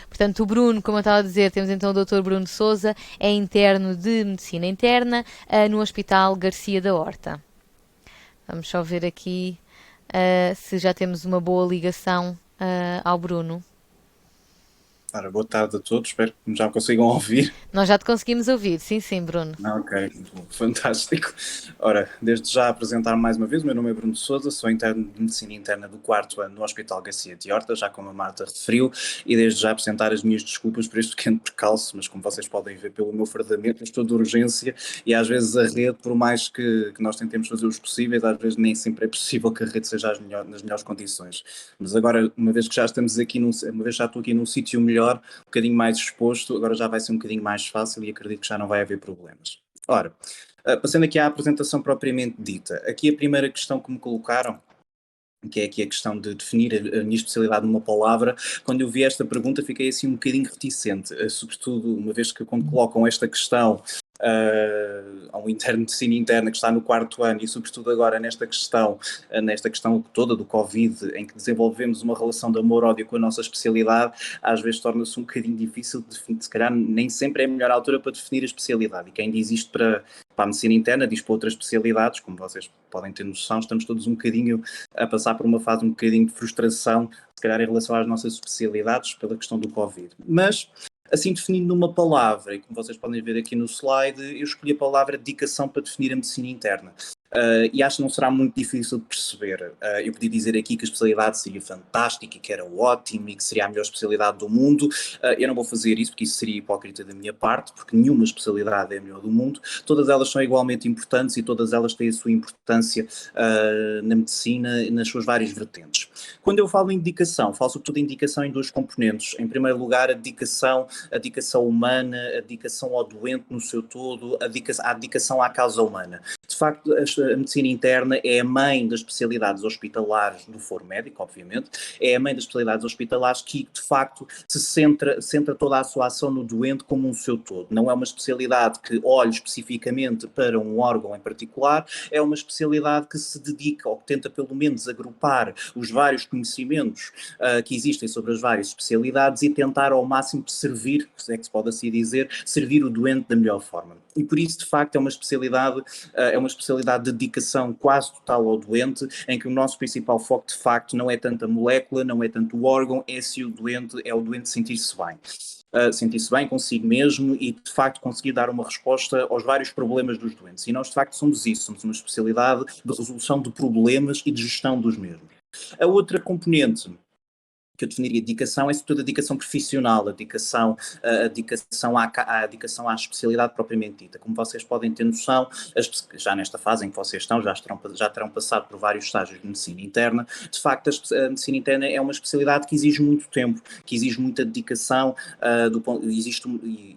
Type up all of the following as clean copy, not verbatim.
Portanto, o Bruno, como eu estava a dizer, temos então o Dr. Bruno Souza, é interno de Medicina Interna no Hospital Garcia da Horta. Vamos só ver aqui se já temos uma boa ligação ao Bruno. Ora, boa tarde a todos, espero que já me consigam ouvir. Nós já te conseguimos ouvir, sim, sim, Bruno. Ok, fantástico. Ora, desde já apresentar mais uma vez, o meu nome é Bruno Souza, sou interno de Medicina Interna do quarto ano no Hospital Garcia de Horta, já como a Marta referiu, e desde já apresentar as minhas desculpas por este pequeno percalço, mas como vocês podem ver pelo meu fardamento, eu estou de urgência e às vezes a rede, por mais que nós tentemos fazer os possíveis, às vezes nem sempre é possível que a rede seja nas melhores condições. Mas agora, uma vez que já estamos aqui, uma vez que já estou aqui num sítio melhor, um bocadinho mais exposto, agora já vai ser um bocadinho mais fácil e acredito que já não vai haver problemas. Ora, passando aqui à apresentação propriamente dita, aqui a primeira questão que me colocaram, que é aqui a questão de definir a minha especialidade numa palavra, quando eu vi esta pergunta fiquei assim um bocadinho reticente, sobretudo uma vez que quando colocam esta questão a um interno de medicina interna que está no quarto ano e sobretudo agora nesta questão toda do Covid, em que desenvolvemos uma relação de amor-ódio com a nossa especialidade, às vezes torna-se um bocadinho difícil de definir, se calhar nem sempre é a melhor altura para definir a especialidade, e quem diz isto para a medicina interna diz para outras especialidades, como vocês podem ter noção, estamos todos um bocadinho a passar por uma fase um bocadinho de frustração, se calhar em relação às nossas especialidades, pela questão do Covid. Mas, assim definindo numa palavra, e como vocês podem ver aqui no slide, eu escolhi a palavra dedicação para definir a medicina interna. E acho que não será muito difícil de perceber. Eu podia dizer aqui que a especialidade seria fantástica, que era ótima e que seria a melhor especialidade do mundo. Eu não vou fazer isso porque isso seria hipócrita da minha parte, porque nenhuma especialidade é a melhor do mundo. Todas elas são igualmente importantes e todas elas têm a sua importância na medicina e nas suas várias vertentes. Quando eu falo em dedicação, falo sobretudo em dedicação em dois componentes. Em primeiro lugar, a dedicação humana, a dedicação ao doente no seu todo, a dedicação à causa humana. De facto, a medicina interna é a mãe das especialidades hospitalares do foro médico, obviamente, é a mãe das especialidades hospitalares que, de facto, centra toda a sua ação no doente como um seu todo. Não é uma especialidade que olhe especificamente para um órgão em particular, é uma especialidade que se dedica, ou que tenta pelo menos agrupar os vários conhecimentos que existem sobre as várias especialidades e tentar ao máximo de servir, se é que se pode assim dizer, servir o doente da melhor forma. E por isso, de facto, é uma especialidade de dedicação quase total ao doente, em que o nosso principal foco, de facto, não é tanto a molécula, não é tanto o órgão, é se o doente, é o doente sentir-se bem. Sentir-se bem consigo mesmo e, de facto, conseguir dar uma resposta aos vários problemas dos doentes. E nós, de facto, somos isso, somos uma especialidade de resolução de problemas e de gestão dos mesmos. A outra componente que eu definiria dedicação é sobretudo a dedicação profissional, a dedicação à especialidade propriamente dita. Como vocês podem ter noção, já nesta fase em que vocês estão, já terão passado por vários estágios de medicina interna, de facto a medicina interna é uma especialidade que exige muito tempo, que exige muita dedicação,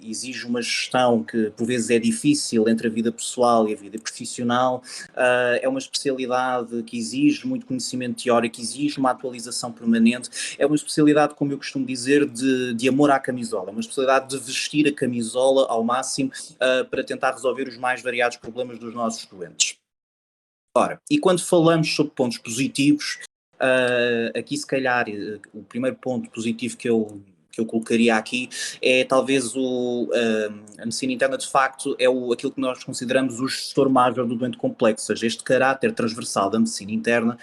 exige uma gestão que por vezes é difícil entre a vida pessoal e a vida profissional, é uma especialidade que exige muito conhecimento teórico, exige uma atualização permanente, é uma especialidade, como eu costumo dizer, de amor à camisola, uma especialidade de vestir a camisola ao máximo para tentar resolver os mais variados problemas dos nossos doentes. Ora, e quando falamos sobre pontos positivos, aqui se calhar o primeiro ponto positivo que eu colocaria aqui é talvez a medicina interna de facto é aquilo que nós consideramos o gestor major do doente complexo, ou seja, este caráter transversal da medicina interna,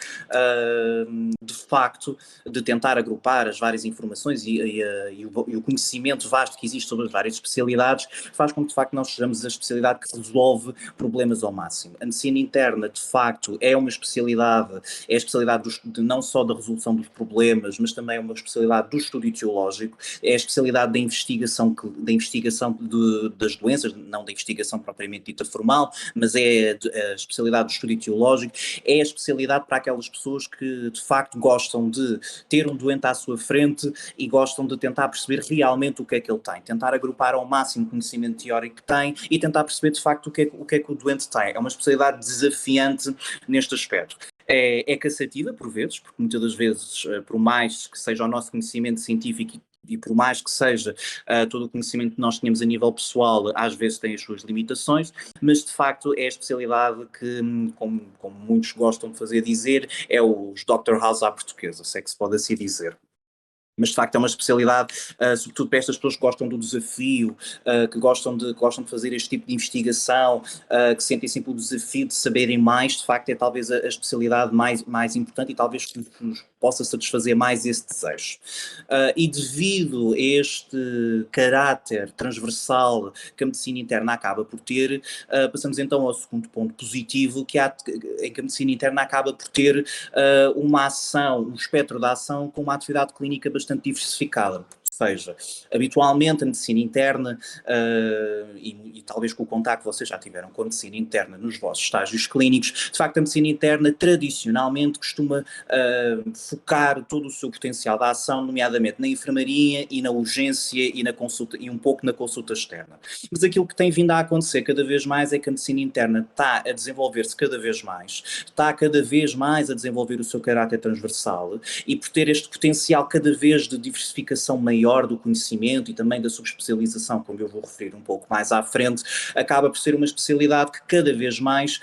de facto, de tentar agrupar as várias informações e o conhecimento vasto que existe sobre as várias especialidades, faz com que de facto nós sejamos a especialidade que resolve problemas ao máximo. A medicina interna, de facto, é uma especialidade, é a especialidade não só da resolução dos problemas, mas também é uma especialidade do estudo etiológico, é a especialidade da investigação das doenças, não da investigação propriamente dita formal, mas é a especialidade do estudo etiológico, é a especialidade para aquelas pessoas que de facto gostam de ter um doente à sua frente e gostam de tentar perceber realmente o que é que ele tem, tentar agrupar ao máximo o conhecimento teórico que tem e tentar perceber de facto o que é que o doente tem. É uma especialidade desafiante neste aspecto. É cansativa por vezes, porque muitas das vezes, por mais que seja o nosso conhecimento científico e por mais que seja todo o conhecimento que nós tínhamos a nível pessoal, às vezes tem as suas limitações, mas de facto é a especialidade que, como muitos gostam de fazer dizer, é os Dr. House à portuguesa, se é que se pode assim dizer. Mas de facto é uma especialidade, sobretudo para estas pessoas que gostam do desafio, que gostam de fazer este tipo de investigação, que sentem sempre o desafio de saberem mais, de facto é talvez a especialidade mais importante e talvez que nos possa satisfazer mais esse desejo. E devido a este caráter transversal que a medicina interna acaba por ter, passamos então ao segundo ponto positivo, em que a medicina interna acaba por ter uma ação, um espectro de ação com uma atividade clínica bastante diversificada. Ou seja, habitualmente a medicina interna, e talvez com o contacto que vocês já tiveram com a medicina interna nos vossos estágios clínicos, de facto a medicina interna tradicionalmente costuma focar todo o seu potencial de ação, nomeadamente na enfermaria e na urgência e na consulta, e um pouco na consulta externa. Mas aquilo que tem vindo a acontecer cada vez mais é que a medicina interna está a desenvolver-se cada vez mais, está cada vez mais a desenvolver o seu caráter transversal e por ter este potencial cada vez de diversificação maior do conhecimento e também da subespecialização, como eu vou referir um pouco mais à frente, acaba por ser uma especialidade que cada vez mais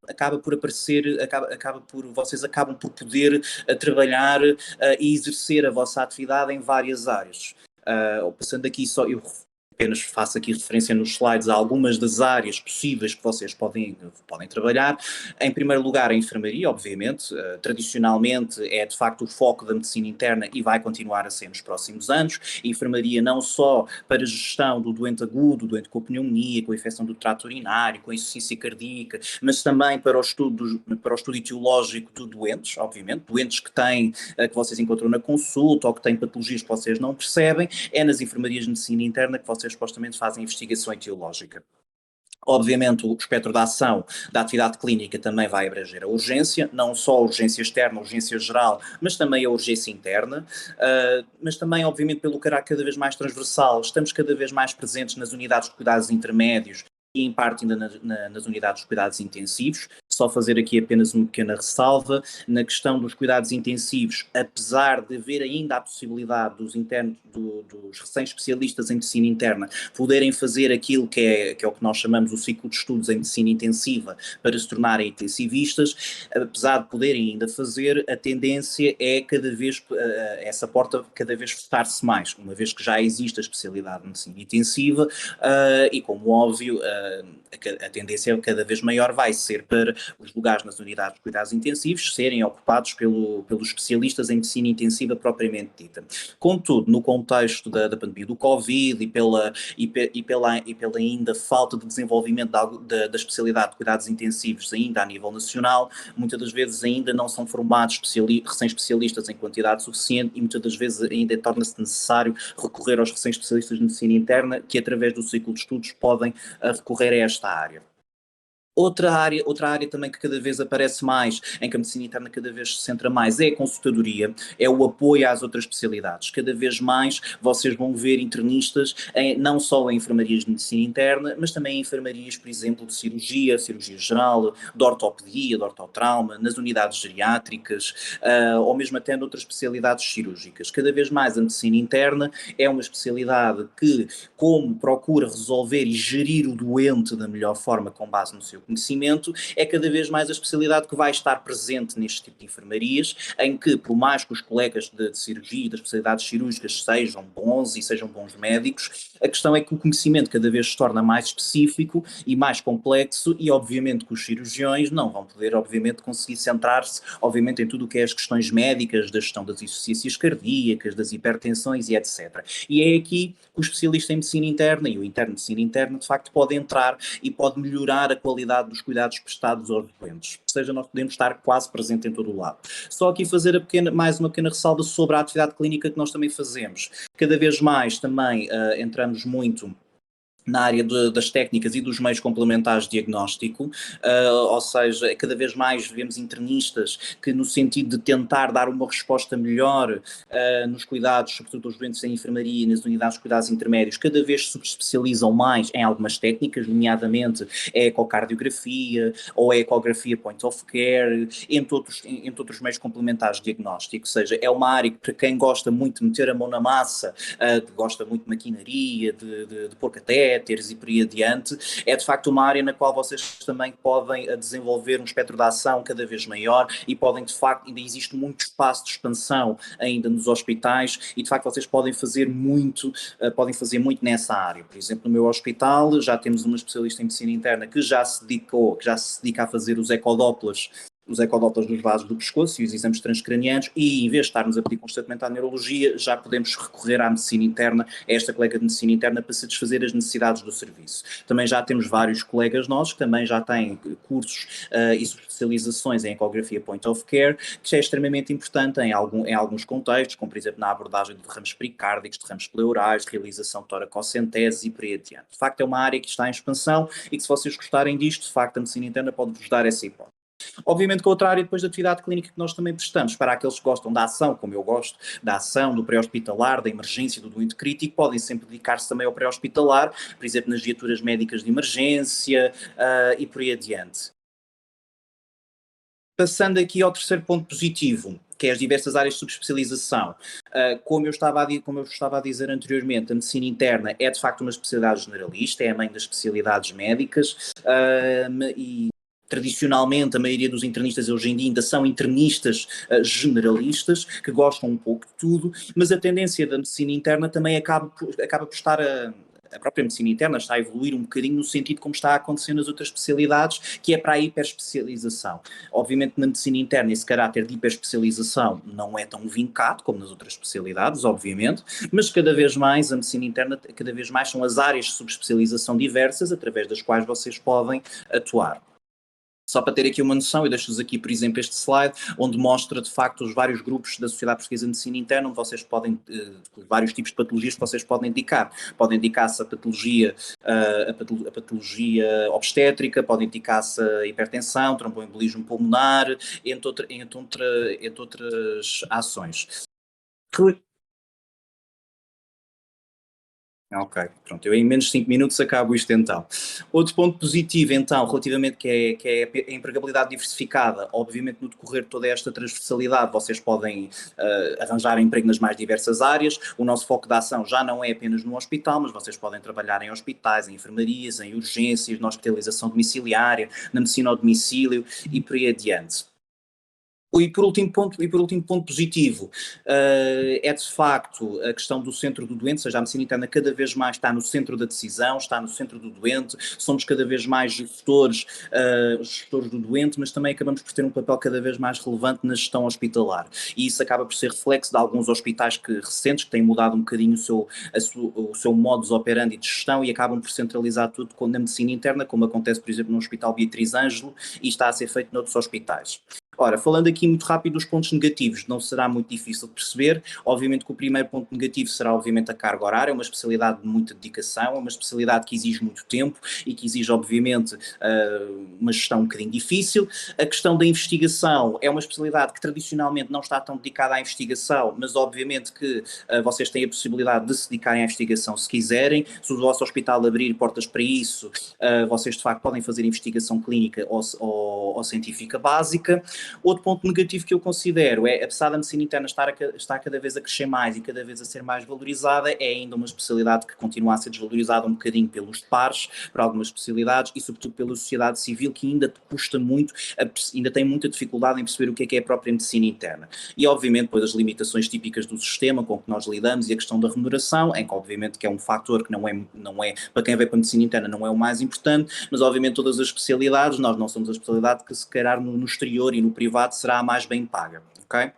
acaba por aparecer, vocês acabam por poder trabalhar e exercer a vossa atividade em várias áreas. Passando aqui só, eu apenas faço aqui referência nos slides a algumas das áreas possíveis que vocês podem trabalhar. Em primeiro lugar, a enfermaria, obviamente, tradicionalmente é de facto o foco da medicina interna e vai continuar a ser nos próximos anos. A enfermaria não só para a gestão do doente agudo, doente com pneumonia, com infecção do trato urinário, com insuficiência cardíaca, mas também para o estudo etiológico de doentes, obviamente, doentes que vocês encontram na consulta ou que têm patologias que vocês não percebem, é nas enfermarias de medicina interna que vocês supostamente fazem investigação etiológica. Obviamente o espectro de ação da atividade clínica também vai abranger a urgência, não só a urgência externa, a urgência geral, mas também a urgência interna, mas também obviamente pelo caráter cada vez mais transversal, estamos cada vez mais presentes nas unidades de cuidados intermédios e em parte ainda nas unidades de cuidados intensivos. Só fazer aqui apenas uma pequena ressalva, na questão dos cuidados intensivos, apesar de haver ainda a possibilidade dos recém-especialistas em medicina interna poderem fazer aquilo que é o que nós chamamos o ciclo de estudos em medicina intensiva para se tornarem intensivistas, apesar de poderem ainda fazer, a tendência é cada vez, essa porta cada vez fechar-se mais, uma vez que já existe a especialidade de medicina intensiva e como óbvio a tendência cada vez maior vai ser para os lugares nas unidades de cuidados intensivos serem ocupados pelos especialistas em medicina intensiva propriamente dita. Contudo, no contexto da pandemia do Covid e pela ainda falta de desenvolvimento da especialidade de cuidados intensivos ainda a nível nacional, muitas das vezes ainda não são formados recém-especialistas em quantidade suficiente e muitas das vezes ainda torna-se necessário recorrer aos recém-especialistas de medicina interna que através do ciclo de estudos podem recorrer a esta área. Outra área também que cada vez aparece mais, em que a medicina interna cada vez se centra mais, é a consultadoria, é o apoio às outras especialidades. Cada vez mais vocês vão ver internistas, não só em enfermarias de medicina interna, mas também em enfermarias, por exemplo, de cirurgia geral, de ortopedia, de ortotrauma, nas unidades geriátricas, ou mesmo até noutras especialidades cirúrgicas. Cada vez mais a medicina interna é uma especialidade que, como procura resolver e gerir o doente da melhor forma com base no seu conhecimento, é cada vez mais a especialidade que vai estar presente neste tipo de enfermarias, em que, por mais que os colegas de cirurgia e das especialidades cirúrgicas sejam bons e sejam bons médicos, a questão é que o conhecimento cada vez se torna mais específico e mais complexo e, obviamente, que os cirurgiões não vão poder, obviamente, conseguir centrar-se, obviamente, em tudo o que é as questões médicas, da gestão das insuficiências cardíacas, das hipertensões e etc. E é aqui que o especialista em medicina interna e o interno de medicina interna, de facto, pode entrar e pode melhorar a qualidade dos cuidados prestados aos doentes. Ou seja, nós podemos estar quase presente em todo o lado. Só aqui fazer mais uma pequena ressalva sobre a atividade clínica que nós também fazemos. Cada vez mais também entramos muito na área das técnicas e dos meios complementares de diagnóstico, ou seja, cada vez mais vemos internistas que no sentido de tentar dar uma resposta melhor nos cuidados, sobretudo dos doentes em enfermaria e nas unidades de cuidados intermédios, cada vez se subespecializam mais em algumas técnicas, nomeadamente a ecocardiografia ou a ecografia point of care, entre outros meios complementares de diagnóstico, ou seja, é uma área que para quem gosta muito de meter a mão na massa, que gosta muito de maquinaria, de pôr catéteres, catéteres e por aí adiante, é de facto uma área na qual vocês também podem desenvolver um espectro de ação cada vez maior e podem de facto, ainda existe muito espaço de expansão ainda nos hospitais e de facto vocês podem fazer muito nessa área. Por exemplo, no meu hospital já temos uma especialista em medicina interna que já se dedica a fazer os ecodópteros dos vasos do pescoço e os exames transcranianos e em vez de estarmos a pedir constantemente à neurologia, já podemos recorrer à medicina interna, a esta colega de medicina interna para satisfazer as necessidades do serviço. Também já temos vários colegas nossos que também já têm cursos e especializações em ecografia point of care, que é extremamente importante em alguns contextos, como por exemplo na abordagem de derrames pericárdicos, derrames pleurais, de realização de toracocentese e por aí adiante. De facto é uma área que está em expansão e que se vocês gostarem disto, de facto a medicina interna pode-vos dar essa hipótese. Obviamente que a outra área depois da atividade clínica que nós também prestamos para aqueles que gostam da ação, como eu gosto, da ação, do pré-hospitalar, da emergência, do doente crítico, podem sempre dedicar-se também ao pré-hospitalar, por exemplo nas viaturas médicas de emergência e por aí adiante. Passando aqui ao terceiro ponto positivo, que é as diversas áreas de subespecialização. Como eu estava a dizer anteriormente, a medicina interna é de facto uma especialidade generalista, é a mãe das especialidades médicas e tradicionalmente a maioria dos internistas hoje em dia ainda são internistas generalistas, que gostam um pouco de tudo, mas a tendência da medicina interna também acaba por estar a própria medicina interna está a evoluir um bocadinho no sentido como está a acontecer nas outras especialidades, que é para a hiperespecialização. Obviamente na medicina interna esse caráter de hiperespecialização não é tão vincado como nas outras especialidades, obviamente, mas cada vez mais a medicina interna, cada vez mais são as áreas de subespecialização diversas através das quais vocês podem atuar. Só para ter aqui uma noção, eu deixo-vos aqui, por exemplo, este slide, onde mostra de facto os vários grupos da Sociedade Portuguesa de Medicina Interna, onde vocês podem, vários tipos de patologias que vocês podem dedicar. Podem dedicar-se a patologia obstétrica, podem dedicar-se a hipertensão, tromboembolismo pulmonar, entre outras ações. Ok, pronto, eu em menos de 5 minutos acabo isto então. Outro ponto positivo então, relativamente que é a empregabilidade diversificada, obviamente no decorrer de toda esta transversalidade vocês podem arranjar emprego nas mais diversas áreas, o nosso foco de ação já não é apenas no hospital, mas vocês podem trabalhar em hospitais, em enfermarias, em urgências, na hospitalização domiciliária, na medicina ao domicílio e por aí adiante. E por último ponto positivo, é de facto a questão do centro do doente, ou seja, a medicina interna cada vez mais está no centro da decisão, está no centro do doente, somos cada vez mais gestores do doente, mas também acabamos por ter um papel cada vez mais relevante na gestão hospitalar. E isso acaba por ser reflexo de alguns hospitais recentes que têm mudado um bocadinho o seu modus operandi de gestão e acabam por centralizar tudo na medicina interna, como acontece, por exemplo, no Hospital Beatriz Ângelo e está a ser feito noutros hospitais. Ora, falando aqui muito rápido dos pontos negativos, não será muito difícil de perceber. Obviamente que o primeiro ponto negativo será obviamente a carga horária, é uma especialidade de muita dedicação, é uma especialidade que exige muito tempo e que exige obviamente uma gestão um bocadinho difícil. A questão da investigação é uma especialidade que tradicionalmente não está tão dedicada à investigação, mas obviamente que vocês têm a possibilidade de se dedicarem à investigação se quiserem. Se o vosso hospital abrir portas para isso, vocês de facto podem fazer investigação clínica ou científica básica. Outro ponto negativo que eu considero é, apesar da medicina interna estar cada vez a crescer mais e cada vez a ser mais valorizada, é ainda uma especialidade que continua a ser desvalorizada um bocadinho pelos pares, por algumas especialidades e sobretudo pela sociedade civil, que ainda custa muito, ainda tem muita dificuldade em perceber o que é a própria medicina interna. E obviamente depois as limitações típicas do sistema com que nós lidamos e a questão da remuneração, em que obviamente que é um fator que não é para quem vai para a medicina interna não é o mais importante, mas obviamente todas as especialidades, nós não somos a especialidade que se calhar no exterior e no privado será a mais bem paga, ok?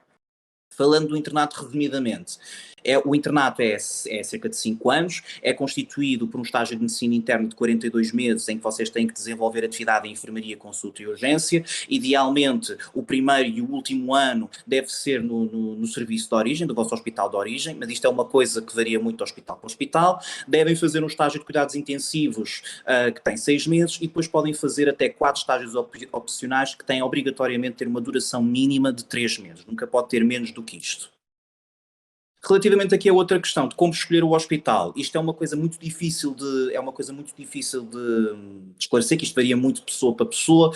Falando do internato resumidamente, o internato é cerca de 5 anos, é constituído por um estágio de medicina interna de 42 meses, em que vocês têm que desenvolver atividade em enfermaria, consulta e urgência. Idealmente, o primeiro e o último ano deve ser no serviço de origem, do vosso hospital de origem, mas isto é uma coisa que varia muito de hospital para hospital. Devem fazer um estágio de cuidados intensivos, que tem 6 meses, e depois podem fazer até 4 estágios opcionais, que têm obrigatoriamente ter uma duração mínima de 3 meses, nunca pode ter menos do que isto. Relativamente aqui a outra questão de como escolher o hospital, isto é uma coisa muito difícil de esclarecer, que isto varia muito de pessoa para pessoa.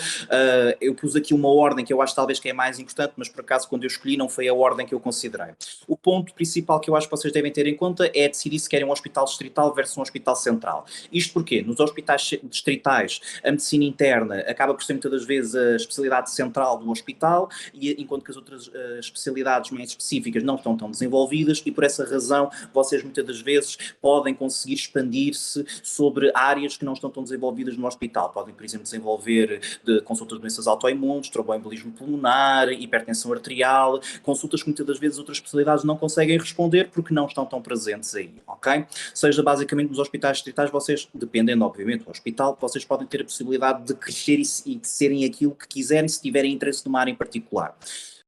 Eu pus aqui uma ordem que eu acho talvez que é mais importante, mas por acaso quando eu escolhi não foi a ordem que eu considerei. O ponto principal que eu acho que vocês devem ter em conta é decidir se querem um hospital distrital versus um hospital central. Isto porque nos hospitais distritais a medicina interna acaba por ser muitas das vezes a especialidade central do hospital, e enquanto que as outras especialidades mais específicas não estão tão desenvolvidas, e por essa razão vocês muitas das vezes podem conseguir expandir-se sobre áreas que não estão tão desenvolvidas no hospital. Podem, por exemplo, desenvolver consultas de doenças autoimunes, tromboembolismo pulmonar, hipertensão arterial, consultas que muitas das vezes outras especialidades não conseguem responder porque não estão tão presentes aí, ok? Seja basicamente nos hospitais distritais, vocês, dependendo obviamente do hospital, vocês podem ter a possibilidade de crescer e de serem aquilo que quiserem se tiverem interesse numa área em particular.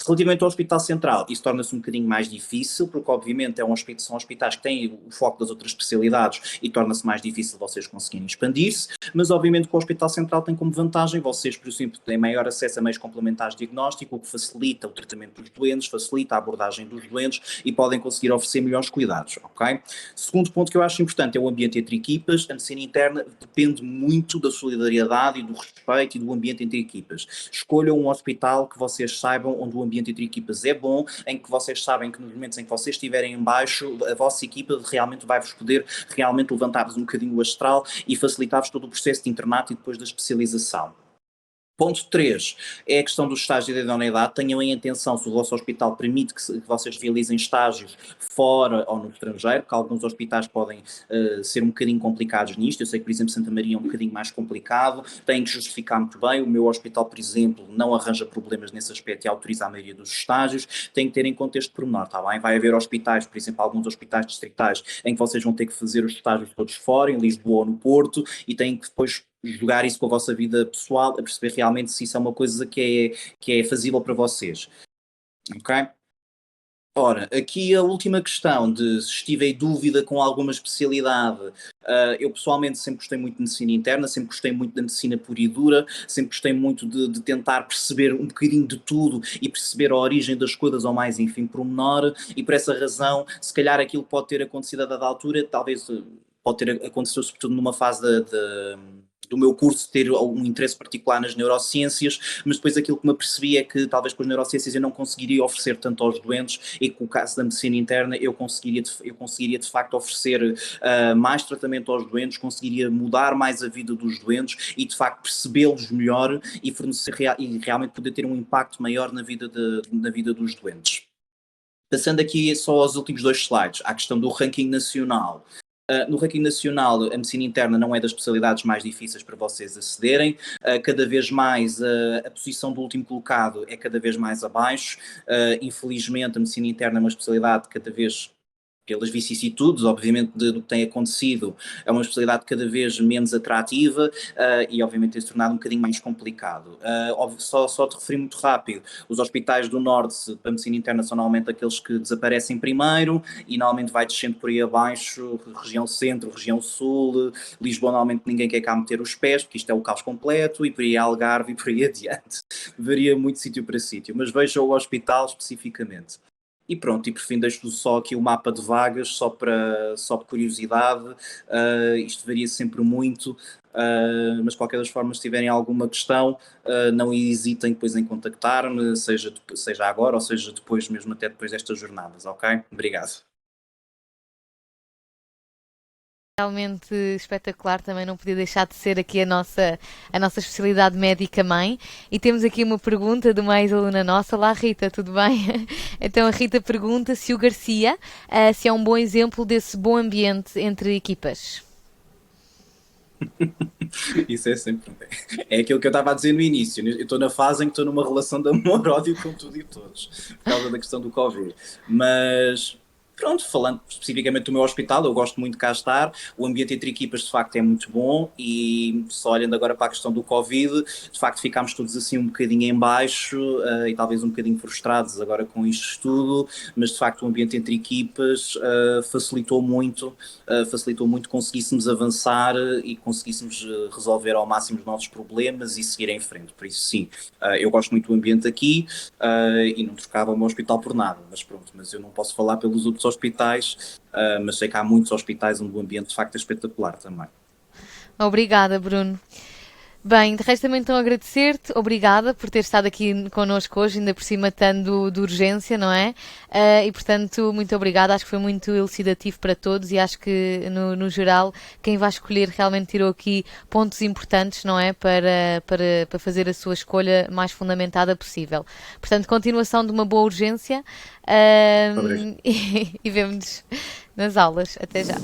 Relativamente ao Hospital Central, isso torna-se um bocadinho mais difícil, porque obviamente são hospitais que têm o foco das outras especialidades e torna-se mais difícil vocês conseguirem expandir-se, mas obviamente que o Hospital Central tem como vantagem vocês, por exemplo, têm maior acesso a meios complementares de diagnóstico, o que facilita o tratamento dos doentes, facilita a abordagem dos doentes e podem conseguir oferecer melhores cuidados, ok? Segundo ponto que eu acho importante é o ambiente entre equipas. A medicina interna depende muito da solidariedade e do respeito e do ambiente entre equipas. Escolham um hospital que vocês saibam onde o ambiente entre equipas é bom, em que vocês sabem que nos momentos em que vocês estiverem em baixo, a vossa equipa realmente vai-vos poder realmente levantar-vos um bocadinho o astral e facilitar-vos todo o processo de internato e depois da especialização. Ponto 3 é a questão do estágio de idoneidade. Tenham em atenção se o vosso hospital permite que vocês realizem estágios fora ou no estrangeiro, porque alguns hospitais podem ser um bocadinho complicados nisto. Eu sei que, por exemplo, Santa Maria é um bocadinho mais complicado, tem que justificar muito bem. O meu hospital, por exemplo, não arranja problemas nesse aspecto e autoriza a maioria dos estágios. Tem que ter em conta este pormenor, está bem? Vai haver hospitais, por exemplo, alguns hospitais distritais, em que vocês vão ter que fazer os estágios todos fora, em Lisboa ou no Porto, e têm que depois jogar isso com a vossa vida pessoal, a perceber realmente se isso é uma coisa que é fazível para vocês. Ok? Ora, aqui a última questão de se estive em dúvida com alguma especialidade, eu pessoalmente sempre gostei muito de medicina interna, sempre gostei muito da medicina pura e dura, sempre gostei muito de tentar perceber um bocadinho de tudo e perceber a origem das coisas ao mais enfim pormenor, e por essa razão, se calhar aquilo pode ter acontecido a dada altura, talvez pode ter acontecido sobretudo numa fase do meu curso ter algum interesse particular nas neurociências, mas depois aquilo que me apercebi é que talvez com as neurociências eu não conseguiria oferecer tanto aos doentes, e com o caso da medicina interna eu conseguiria de facto oferecer mais tratamento aos doentes, conseguiria mudar mais a vida dos doentes e de facto percebê-los melhor e fornecer e realmente poder ter um impacto maior na vida dos doentes. Passando aqui só aos últimos dois slides, à questão do ranking nacional. No ranking nacional, a medicina interna não é das especialidades mais difíceis para vocês acederem. Cada vez mais a posição do último colocado é cada vez mais abaixo. Infelizmente, a medicina interna é uma especialidade cada vez, pelas vicissitudes, obviamente, do que tem acontecido, é uma especialidade cada vez menos atrativa e, obviamente, tem se tornado um bocadinho mais complicado. Só te referi muito rápido, os hospitais do Norte, para a medicina interna, são normalmente aqueles que desaparecem primeiro e normalmente vai descendo por aí abaixo, região centro, região sul, Lisboa normalmente ninguém quer cá meter os pés, porque isto é o caos completo, e por aí Algarve e por aí adiante. Varia muito de sítio para sítio, mas veja o hospital especificamente. E pronto, e por fim deixo só aqui o mapa de vagas, só por curiosidade. Isto varia sempre muito, mas de qualquer das formas, se tiverem alguma questão, não hesitem depois em contactar-me, seja agora ou seja depois, mesmo até depois destas jornadas, ok? Obrigado. Realmente espetacular, também não podia deixar de ser aqui a nossa especialidade médica mãe. E temos aqui uma pergunta de uma ex-aluna nossa. Olá Rita, tudo bem? Então a Rita pergunta se o Garcia se é um bom exemplo desse bom ambiente entre equipas. Isso é sempre. É aquilo que eu estava a dizer no início. Eu estou na fase em que estou numa relação de amor-ódio com tudo e todos, por causa da questão do Covid. Mas. Pronto, falando especificamente do meu hospital, eu gosto muito de cá estar, o ambiente entre equipas de facto é muito bom, e só olhando agora para a questão do Covid, de facto ficámos todos assim um bocadinho em baixo e talvez um bocadinho frustrados agora com isto tudo, mas de facto o ambiente entre equipas facilitou muito conseguíssemos avançar e conseguíssemos resolver ao máximo os nossos problemas e seguir em frente. Por isso sim, eu gosto muito do ambiente aqui e não trocava o meu hospital por nada, mas pronto, mas eu não posso falar pelos outros hospitais, mas sei que há muitos hospitais onde o ambiente de facto é espetacular também. Obrigada, Bruno. Bem, de resto também então agradecer-te, obrigada por ter estado aqui connosco hoje, ainda por cima estando de urgência, não é? E portanto, muito obrigada, acho que foi muito elucidativo para todos e acho que no geral quem vai escolher realmente tirou aqui pontos importantes, não é? Para fazer a sua escolha mais fundamentada possível. Portanto, continuação de uma boa urgência Obrigado. e vemo-nos nas aulas. Até já.